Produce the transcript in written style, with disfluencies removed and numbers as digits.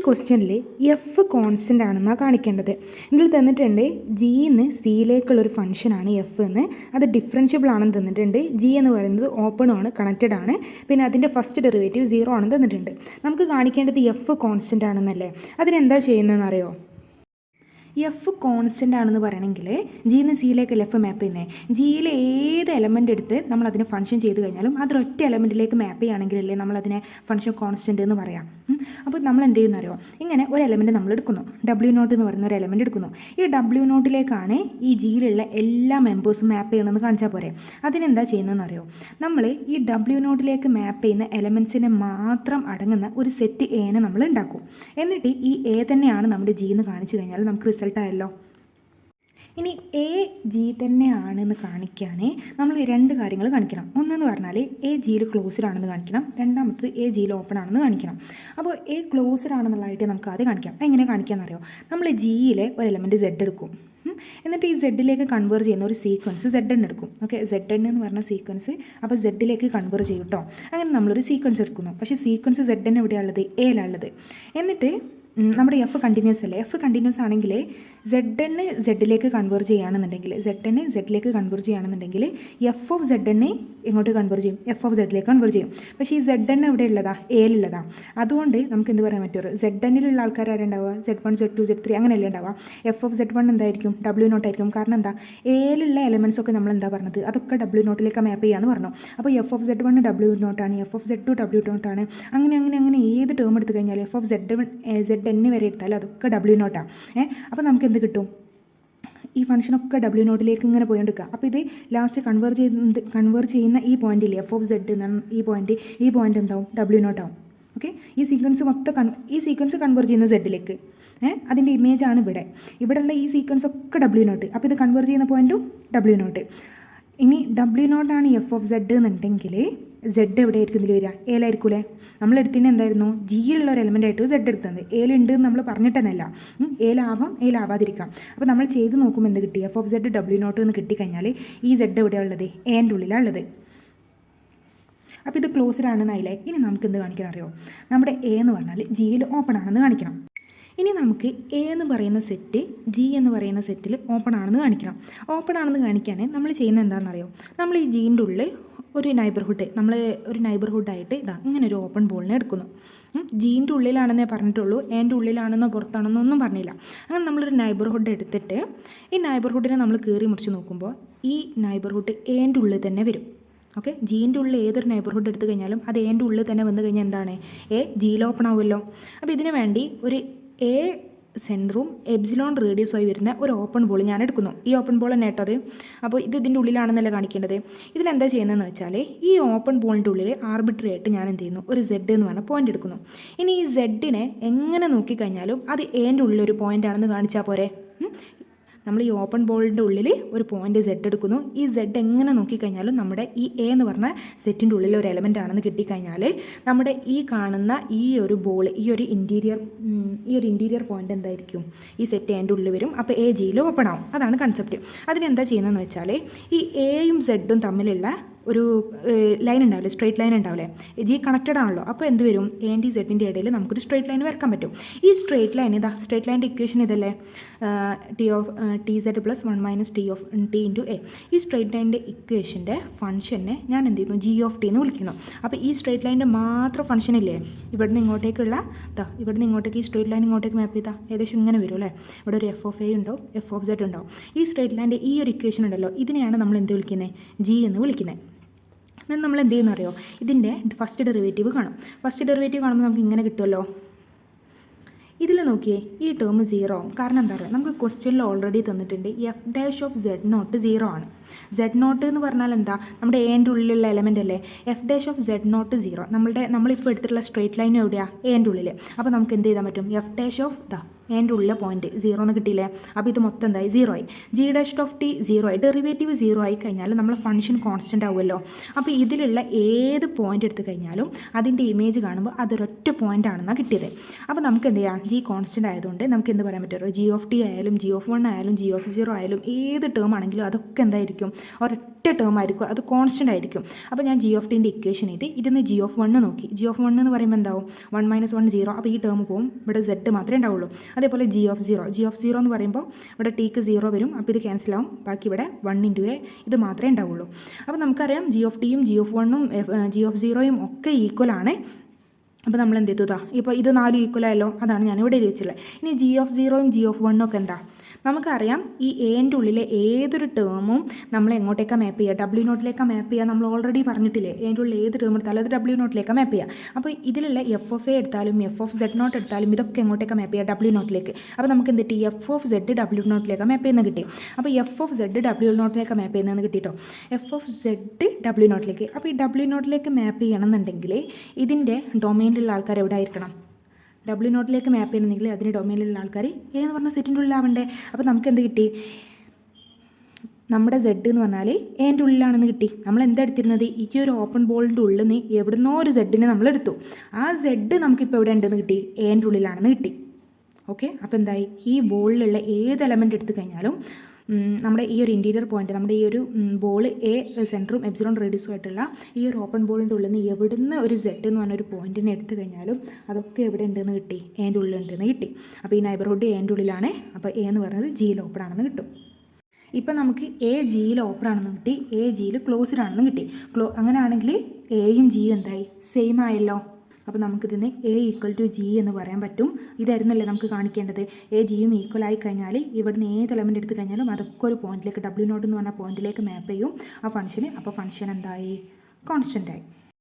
ക്വസ്റ്റ്യനിൽ F constant ആണെന്നാണ് കാണിക്കേണ്ടത്. ഇതിൽ തന്നിട്ടുണ്ട് ജിന്ന് സിയിലേക്കുള്ളൊരു ഫംഗ്ഷനാണ് എഫ് എന്ന്, അത് ഡിഫറൻഷ്യബിൾ ആണെന്ന് തന്നിട്ടുണ്ട്. ജി എന്ന് പറയുന്നത് ഓപ്പൺ ആണ്, കണക്റ്റഡ് ആണ്, പിന്നെ അതിൻ്റെ ഫസ്റ്റ് ഡെറിവേറ്റീവ് 0 ആണെന്ന് തന്നിട്ടുണ്ട്. നമുക്ക് കാണിക്കേണ്ടത് എഫ് കോൺസ്റ്റൻ്റ് ആണെന്നല്ലേ. അതിനെന്താ ചെയ്യുന്നതെന്ന് അറിയോ? എഫ് കോൺസ്റ്റൻ്റ് ആണെന്ന് പറയണമെങ്കിൽ ജിന്ന് സിയിലേക്കല്ല എഫ് മാപ്പ് ചെയ്യുന്നത്. ജിയിലെ ഏത് എലമെൻ്റ് എടുത്ത് നമ്മൾ അതിനെ ഫംഗ്ഷൻ ചെയ്ത് കഴിഞ്ഞാലും അതിലൊറ്റ എലമെൻറ്റിലേക്ക് മാപ്പ് ചെയ്യുകയാണെങ്കിലല്ലേ നമ്മളതിനെ ഫംഗ്ഷൻ കോൺസ്റ്റൻ്റ് എന്ന് പറയാം. അപ്പോൾ നമ്മൾ എന്ത് ചെയ്യുന്നറിയോ, ഇങ്ങനെ ഒരു എലമെൻറ്റ് നമ്മൾ എടുക്കുന്നു, W0 എന്ന് പറയുന്ന ഒരു എലമെൻറ്റ് എടുക്കുന്നു. ഈ W0ലേക്കാണ് ഈ ജിയിലുള്ള എല്ലാ മെമ്പേഴ്സും മാപ്പ് ചെയ്യണമെന്ന് കാണിച്ചാൽ പോരെ. അതിനെന്താ ചെയ്യുന്നതെന്ന് അറിയോ, നമ്മൾ ഈ W0ലേക്ക് മാപ്പ് ചെയ്യുന്ന എലമെൻറ്റ്സിനെ മാത്രം അടങ്ങുന്ന ഒരു സെറ്റ് എനെ നമ്മൾ ഉണ്ടാക്കും. എന്നിട്ട് ഈ എ തന്നെയാണ് നമ്മുടെ ജി എന്ന് കാണിച്ചു കഴിഞ്ഞാൽ നമുക്ക് റിസൾട്ടായല്ലോ. ഇനി എ ജി തന്നെയാണെന്ന് കാണിക്കാൻ നമ്മൾ രണ്ട് കാര്യങ്ങൾ കാണിക്കണം. ഒന്നെന്ന് പറഞ്ഞാൽ എ ജിയിൽ ക്ലോസ്ഡ് ആണെന്ന് കാണിക്കണം, രണ്ടാമത്തത് എ ജിയിൽ ഓപ്പൺ ആണെന്ന് കാണിക്കണം. അപ്പോൾ എ ക്ലോസ്ഡ് ആണെന്നുള്ളതായിട്ട് നമുക്ക് ആദ്യം കാണിക്കാം. എങ്ങനെ കാണിക്കാമെന്നറിയോ, നമ്മൾ ജിയിലെ ഒരു എലമെൻറ്റ് Z എടുക്കും, എന്നിട്ട് ഈ സെഡിലേക്ക് കൺവേർട്ട് ചെയ്യുന്ന ഒരു സീക്വൻസ് ZN എടുക്കും. ഓക്കെ, ZN എന്ന് പറഞ്ഞ സീക്വൻസ് അപ്പോൾ സെഡിലേക്ക് കൺവേർട്ട് ചെയ്യും കേട്ടോ. അങ്ങനെ നമ്മളൊരു സീക്വൻസ് എടുക്കുന്നു. പക്ഷേ സീക്വൻസ് ZN എവിടെയാണുള്ളത്? എയിലുള്ളത്. എന്നിട്ട് നമ്മുടെ എഫ് കണ്ടിന്യൂസ് അല്ലേ, എഫ് കണ്ടിന്യൂസ് ആണെങ്കിൽ ZN സെഡിലേക്ക് കൺവേർട്ട് ചെയ്യുകയാണെന്നുണ്ടെങ്കിൽ, ZN സെഡിലേക്ക് കൺവേർട്ട് ചെയ്യുകയാണെന്നുണ്ടെങ്കിൽ എഫ് ഓഫ് ZN എങ്ങോട്ട് കൺവേർട്ട് ചെയ്യും? എഫ് ഓഫ് സെഡിലേക്ക് കൺവേർട്ട് ചെയ്യും. പക്ഷേ ഈ ZN എവിടെ ഉള്ളതാ? എയിലുള്ളതാ. അതുകൊണ്ട് നമുക്ക് എന്ത് പറയാൻ പറ്റുമോ, ZNലുള്ള ആൾക്കാർ ആരുണ്ടാവുക? Z1 Z2 Z3 അങ്ങനെയല്ലേ ഉണ്ടാവുക. എഫ് ഓഫ് Z1 എന്തായിരിക്കും? W0 ആയിരിക്കും. കാരണം എന്താ, എയിലുള്ള എലമെൻറ്റ്സ് ഒക്കെ നമ്മൾ എന്താ പറഞ്ഞത്, അതൊക്കെ W0ലേക്ക് മാപ്പ് ചെയ്യാമെന്ന് പറഞ്ഞു. അപ്പോൾ എഫ് ഓഫ് Z1 W0 ആണ്, എഫ് ഓഫ് Z2 W0 ആണ്. അങ്ങനെ ഏത് ടേം എടുത്തു കഴിഞ്ഞാൽ എഫ് ഓഫ് ZN വരെ എടുത്താൽ അതൊക്കെ W0 ആണ്. അപ്പോൾ നമുക്ക് എന്ത് കിട്ടും? ഈ ഫംഗ്ഷനൊക്കെ W0ലേക്ക് ഇങ്ങനെ പോയിക്കൊണ്ടിരിക്കുക. അപ്പോൾ ഇത് ലാസ്റ്റ് കൺവേർട്ട് ചെയ്യുന്ന ഈ പോയിന്റിൽ എഫ് ഓഫ് Z എന്നാണ് ഈ പോയിന്റ് എന്താവും? W0 ആവും. ഓക്കെ, ഈ സീക്വൻസ് മൊത്തം ഈ സീക്വൻസ് കൺവേർട്ട് ചെയ്യുന്ന സെഡിലേക്ക്, അതിൻ്റെ ഇമേജാണ് ഇവിടെയുള്ള ഈ സീക്വൻസ് ഒക്കെ W0. അപ്പോൾ ഇത് കൺവേർട്ട് ചെയ്യുന്ന പോയിന്റും W0. ഇനി W0 ആണ് എഫ് ഓഫ് Z എന്നുണ്ടെങ്കിൽ Z എവിടെയായിരിക്കും ഇതിൽ വരിക? എയിലായിരിക്കൂലേ. നമ്മളെടുത്തിന് എന്തായിരുന്നു, ജിയിലുള്ള ഒരു എലമെൻ്റ് ആയിട്ട് Z എടുത്തത്. എയിലുണ്ട് എന്ന് നമ്മൾ പറഞ്ഞിട്ടല്ല, എയിലാവാതിരിക്കാം. അപ്പോൾ നമ്മൾ ചെയ്ത് നോക്കുമ്പോൾ എന്ത് കിട്ടി? എഫ് ഓഫ് Z W0 എന്ന് കിട്ടിക്കഴിഞ്ഞാൽ ഈ Z എവിടെയാണ് ഉള്ളത്? എൻ്റെ ഉള്ളിലാണ് ഉള്ളത്. അപ്പോൾ ഇത് ക്ലോസ്ഡ് ആണെന്നായില്ലേ. ഇനി നമുക്ക് എന്ത് കാണിക്കണം അറിയോ, നമ്മുടെ എ എന്ന് പറഞ്ഞാൽ ജിയിൽ ഓപ്പൺ ആണെന്ന് കാണിക്കണം. ഇനി നമുക്ക് എ എന്ന് പറയുന്ന സെറ്റ് ജി എന്ന് പറയുന്ന സെറ്റിൽ ഓപ്പൺ ആണെന്ന് കാണിക്കണം. ഓപ്പൺ ആണെന്ന് കാണിക്കാൻ നമ്മൾ ചെയ്യുന്നത് എന്താണെന്നറിയോ, നമ്മൾ ഈ ജീൻ്റെ ഉള്ളിൽ ഒരു നൈബർഹുഡായിട്ട് ഇങ്ങനെ ഒരു ഓപ്പൺ ബോളിനെ എടുക്കുന്നു. ജീൻ്റെ ഉള്ളിലാണെന്നേ പറഞ്ഞിട്ടുള്ളൂ, എൻ്റെ ഉള്ളിലാണെന്നോ പുറത്താണെന്നോ ഒന്നും പറഞ്ഞില്ല. അങ്ങനെ നമ്മളൊരു നൈബർഹുഡ് എടുത്തിട്ട് ഈ നൈബർഹുഡിനെ നമ്മൾ കീറി മുറിച്ച് നോക്കുമ്പോൾ ഈ നൈബർഹുഡ് എൻ്റെ ഉള്ളിൽ തന്നെ വരും. ഓക്കെ, ജീൻ്റെ ഉള്ളിൽ ഏതൊരു നൈബർഹുഡ് എടുത്തു കഴിഞ്ഞാലും അത് എൻ്റെ ഉള്ളിൽ തന്നെ വന്നു കഴിഞ്ഞാൽ എന്താണ്? എ ജിയിൽ ഓപ്പൺ ആവുമല്ലോ. അപ്പോൾ ഇതിനു വേണ്ടി ഒരു എ സെൻറ്ററും എപ്സിലോൺ റേഡിയസുമായി വരുന്ന ഒരു ഓപ്പൺ ബോൾ ഞാൻ എടുക്കുന്നു. ഈ ഓപ്പൺ ബോൾ തന്നെ കേട്ടോ അത്. അപ്പോൾ ഇത് ഇതിൻ്റെ ഉള്ളിലാണെന്നല്ല കാണിക്കേണ്ടത്. ഇതിലെന്താ ചെയ്യുന്നതെന്ന് വെച്ചാൽ ഈ ഓപ്പൺ ബോളിൻ്റെ ഉള്ളിൽ ആർബിട്രറി ആയിട്ട് ഞാൻ എന്ത് ചെയ്യുന്നു, ഒരു Z എന്ന് പറഞ്ഞ പോയിന്റ് എടുക്കുന്നു. ഇനി ഈ സെഡിനെ എങ്ങനെ നോക്കിക്കഴിഞ്ഞാലും അത് എൻ്റെ ഉള്ളിലൊരു പോയിൻ്റ് ആണെന്ന് കാണിച്ചാൽ പോരെ. നമ്മൾ ഈ ഓപ്പൺ ബോളിൻ്റെ ഉള്ളിൽ ഒരു പോയിന്റ് Z എടുക്കുന്നു. ഈ Z എങ്ങനെ നോക്കിക്കഴിഞ്ഞാലും നമ്മുടെ ഈ എ എന്ന് പറഞ്ഞ സെറ്റിൻ്റെ ഉള്ളിൽ ഒരു എലമെൻ്റ് ആണെന്ന് കിട്ടിക്കഴിഞ്ഞാൽ നമ്മുടെ ഈ കാണുന്ന ഈ ഒരു ബോൾ, ഈ ഒരു ഇൻറ്റീരിയർ പോയിന്റ് എന്തായിരിക്കും? ഈ സെറ്റ് എൻ്റെ ഉള്ളിൽ വരും. അപ്പോൾ എ ജിയിൽ ഓപ്പൺ ആവും. അതാണ് കൺസെപ്റ്റ്. അതിനെന്താ ചെയ്യുന്നതെന്ന് വെച്ചാൽ ഈ എയും സെഡും തമ്മിലുള്ള ഒരു ലൈൻ ഉണ്ടാവില്ലേ, സ്ട്രേറ്റ് ലൈൻ ഉണ്ടാവില്ലേ, ജി കണക്റ്റഡ് ആണല്ലോ. അപ്പോൾ എന്ത് വരും? എ ആൻഡ് സെഡിൻ്റെ ഇടയിൽ നമുക്കൊരു സ്ട്രേറ്റ് ലൈൻ വരക്കാൻ പറ്റും. ഈ സ്ട്രേറ്റ് ലൈൻ സ്ട്രേറ്റ് ലൈൻ്റെ ഇക്വേഷൻ ഇതല്ലേ, TZ + 1 - T of T × A. ഈ സ്ട്രേറ്റ് ലൈൻ്റെ ഇക്വേഷൻ്റെ ഫംഗ്ഷനെ ഞാൻ എന്ത് ചെയ്യുന്നു? G(t) എന്ന് വിളിക്കുന്നു. അപ്പോൾ ഈ സ്ട്രേറ്റ് ലൈൻ്റെ മാത്രം ഫംഗ്ഷൻ ഇല്ലേ, ഇവിടുന്ന് ഇങ്ങോട്ടേക്ക് ഈ സ്ട്രേറ്റ് ലൈൻ ഇങ്ങോട്ടേക്ക് മാപ്പ് ചെയ്താൽ ഏകദേശം ഇങ്ങനെ വരും അല്ലേ. ഇവിടെ ഒരു എഫ് ഓഫ് എ ഉണ്ടാവും, എഫ് ഓഫ് Z ഉണ്ടാവും. ഈ സ്ട്രേറ്റ് ലൈൻ്റെ ഈ ഒരു ഇക്വേഷൻ ഉണ്ടല്ലോ, ഇതിനെയാണ് നമ്മൾ എന്ത് വിളിക്കുന്നത്? G എന്ന് വിളിക്കുന്നത്. എന്നാൽ നമ്മൾ എന്ത് ചെയ്യുന്ന അറിയോ, ഇതിൻ്റെ ഫസ്റ്റ് ഡെറിവേറ്റീവ് കാണും. ഫസ്റ്റ് ഡെറിവേറ്റീവ് കാണുമ്പോൾ നമുക്ക് ഇങ്ങനെ കിട്ടുമല്ലോ. ഇതിൽ നോക്കിയേ, ഈ ടേം 0 ആവും. കാരണം എന്താ പറയുക, നമുക്ക് ക്വസ്റ്റ്യനിൽ ഓൾറെഡി തന്നിട്ടുണ്ട് F' ഓഫ് Z0 0 ആണ്. Z0 എന്ന് പറഞ്ഞാൽ എന്താ, നമ്മുടെ എൻ്റെ ഉള്ളിലുള്ള എലമെൻ്റ് അല്ലേ. F' of Z0 0. നമ്മളിപ്പോൾ എടുത്തിട്ടുള്ള സ്ട്രേറ്റ് ലൈൻ എവിടെയാണ്? എൻ്റെ ഉള്ളിൽ. അപ്പോൾ നമുക്ക് എന്ത് ചെയ്താൽ പറ്റും? F' ഓഫ് എൻ്റെ ഉള്ളിലെ പോയിന്റ് 0 എന്ന് കിട്ടിയില്ലേ. അപ്പോൾ ഇത് മൊത്തം എന്തായി? 0 ആയി. G'(t) 0 ആയി. ഡെറിവേറ്റീവ് 0 ആയി കഴിഞ്ഞാൽ നമ്മൾ ഫംഗ്ഷൻ കോൺസ്റ്റൻ്റ് ആവുമല്ലോ. അപ്പോൾ ഇതിലുള്ള ഏത് പോയിന്റ് എടുത്തു കഴിഞ്ഞാലും അതിൻ്റെ ഇമേജ് കാണുമ്പോൾ അതൊരൊറ്റ പോയിന്റ് ആണെന്നാണ് കിട്ടിയത്. അപ്പോൾ നമുക്ക് എന്ത് ചെയ്യാം? G കോൺസ്റ്റൻ്റ് ആയതുകൊണ്ട് നമുക്ക് എന്ത് പറയാൻ പറ്റുമോ, G(t) ആയാലും G(1) ആയാലും G(0) ആയാലും ഏത് ടേം ആണെങ്കിലും അതൊക്കെ എന്തായിരിക്കും? എന്തായിരിക്കും, ഒരൊറ്റ ടേം ആയിരിക്കും, അത് കോൺസ്റ്റൻ്റ് ആയിരിക്കും. അപ്പോൾ ഞാൻ ജി ഓഫ് ടീൻ്റെ ഇക്വേഷൻ ഇതിന്ന് ജി ഓഫ് 1 നോക്കി. ജി ഓഫ് 1 എന്ന് പറയുമ്പോൾ എന്താവും, 1 - 1 0. അപ്പോൾ ഈ ടേം പോകും, ഇവിടെ സെഡ് മാത്രമേ ഉണ്ടാവുള്ളൂ. അതേപോലെ ജി ഓഫ് 0 എന്ന് പറയുമ്പോൾ ഇവിടെ ടിക്ക് 0 വരും, അപ്പോൾ ഇത് ക്യാൻസൽ ആവും, ബാക്കി ഇവിടെ 1 × a ഇത് മാത്രമേ ഉണ്ടാവുള്ളൂ. അപ്പോൾ നമുക്കറിയാം ജി ഓഫ് ടിയും ജി ഓഫ് 1ഉം ജി ഓഫ് 0യും ഒക്കെ ഈക്വൽ ആണ്. അപ്പോൾ നമ്മൾ എന്ത് ചെയ്തു, ഇപ്പോൾ ഇത് 4 ഈക്വൽ ആയല്ലോ, അതാണ് ഞാൻ ഇവിടെ എഴുതി വെച്ചിട്ടുള്ളത്. ഇനി ജി ഓഫ് 0യും ജി ഓഫ് 1ഉം ഒക്കെ എന്താ, നമുക്കറിയാം ഈ എൻ്റെ ഉള്ളിലെ ഏതൊരു ടേമും നമ്മൾ എങ്ങോട്ടേക്കാണ് മാപ്പ് ചെയ്യുക, ഡബ്ല്യു നോട്ടിലേക്കാണ് മാപ്പ് ചെയ്യുക. നമ്മൾ ഓൾറെഡി പറഞ്ഞിട്ടില്ലേ, എൻ്റെ ഉള്ളിൽ ഏത് ടേം എടുത്താലും അത് ഡബ്ല്യു നോട്ടിലേക്കാണ് മാപ്പ് ചെയ്യുക. അപ്പോൾ ഇതിലുള്ള എഫ് ഓഫ് എ എടുത്താലും എഫ് ഓഫ് സെഡ് നോട്ട് എടുത്താലും ഇതൊക്കെ എങ്ങോട്ടേക്കാണ് മാപ്പ് ചെയ്യുക, ഡബ്ല്യു നോട്ടിലേക്ക്. അപ്പോൾ നമുക്ക് എന്ത് കിട്ടി, എഫ് ഓഫ് സെഡ് ഡബ്ല്യു നോട്ടിലേക്കാണ് മാപ്പ് ചെയ്യുന്നത് കിട്ടി. അപ്പോൾ എഫ് ഓഫ് സെഡ് ഡബ്ല്യു നോട്ടിലേക്കാണ് മാപ്പ് ചെയ്യുന്നതെന്ന് കിട്ടിയിട്ടോ, എഫ് ഓഫ് സെഡ് ഡബ്ല്യു നോട്ടിലേക്ക്. അപ്പോൾ ഈ ഡബ്ല്യു നോട്ടിലേക്ക് മാപ്പ് ചെയ്യണമെന്നുണ്ടെങ്കിൽ ഇതിൻ്റെ ഡൊമൈനിലുള്ള ആൾക്കാർ എവിടെ ആയിരിക്കണം, ഡബ്ല്യു നോട്ടിലേക്ക് മാപ്പ് ചെയ്യണമെങ്കിൽ അതിന് ഡൊമൈനിലുള്ള ആൾക്കാർ എന്ന് പറഞ്ഞാൽ സെറ്റിൻ്റെ ഉള്ളിലാവണ്ടേ. അപ്പോൾ നമുക്ക് എന്ത് കിട്ടി, നമ്മുടെ സെഡ് എന്ന് പറഞ്ഞാൽ എൻ്റെ ഉള്ളിലാണെന്ന് കിട്ടി. നമ്മൾ എന്താ എടുത്തിരുന്നത്, ഈ ഒരു ഓപ്പൺ ബോളിൻ്റെ ഉള്ളിൽ നിന്ന് എവിടുന്നോ ഒരു സെഡിനെ നമ്മൾ എടുത്തു. ആ സെഡ് നമുക്കിപ്പോൾ എവിടെ ഉണ്ടെന്ന് കിട്ടി, എൻ്റെ ഉള്ളിലാണെന്ന് കിട്ടി. ഓക്കെ, അപ്പോൾ എന്തായി, ഈ ബോളിലുള്ള ഏത് എലമെൻ്റ് എടുത്തു കഴിഞ്ഞാലും നമ്മുടെ ഈ ഒരു ഇൻറ്റീരിയർ പോയിൻറ്റ്, നമ്മുടെ ഈ ഒരു ബോൾ എ സെൻറ്ററും എപ്സിലോൺ റേഡിയസും ആയിട്ടുള്ള ഈ ഒരു ഓപ്പൺ ബോളിൻ്റെ ഉള്ളിൽ നിന്ന് എവിടുന്ന് ഒരു സെഡ് എന്ന് പറഞ്ഞൊരു പോയിൻറ്റിനെ എടുത്തു കഴിഞ്ഞാലും അതൊക്കെ എവിടെ ഉണ്ടെന്ന് കിട്ടി, എൻ്റെ ഉള്ളിലുണ്ടെന്ന് കിട്ടി. അപ്പോൾ ഈ നൈബർഹുഡ് എൻ്റെ ഉള്ളിലാണ്, അപ്പോൾ എ എന്ന് പറയുന്നത് ജിയിൽ ഓപ്പൺ ആണെന്ന് കിട്ടും. ഇപ്പം നമുക്ക് എ ജിയിൽ ഓപ്പൺ ആണെന്ന് കിട്ടി, എ ജിയിൽ ക്ലോസ്ഡ് ആണെന്ന് കിട്ടി. അങ്ങനെയാണെങ്കിൽ എയും ജിയും എന്തായി, സെയിം ആയല്ലോ. അപ്പോൾ നമുക്കിതിന് എ ഈക്വൽ ടു ജി എന്ന് പറയാൻ പറ്റും. ഇതായിരുന്നല്ലേ നമുക്ക് കാണിക്കേണ്ടത്. എ ജിയും ഈക്വൽ ആയി കഴിഞ്ഞാൽ ഇവിടുന്ന് ഏത് എലമെൻ്റ് എടുത്ത് കഴിഞ്ഞാലും അതൊക്കെ ഒരു പോയിന്റിലേക്ക്, ഡബ്ല്യു നോട്ട് എന്ന് പറഞ്ഞ പോയിന്റിലേക്ക് മാപ്പ് ചെയ്യും ആ ഫംഗ്ഷന്. അപ്പോൾ ഫംഗ്ഷൻ എന്തായി, കോൺസ്റ്റൻ്റ് ആയി.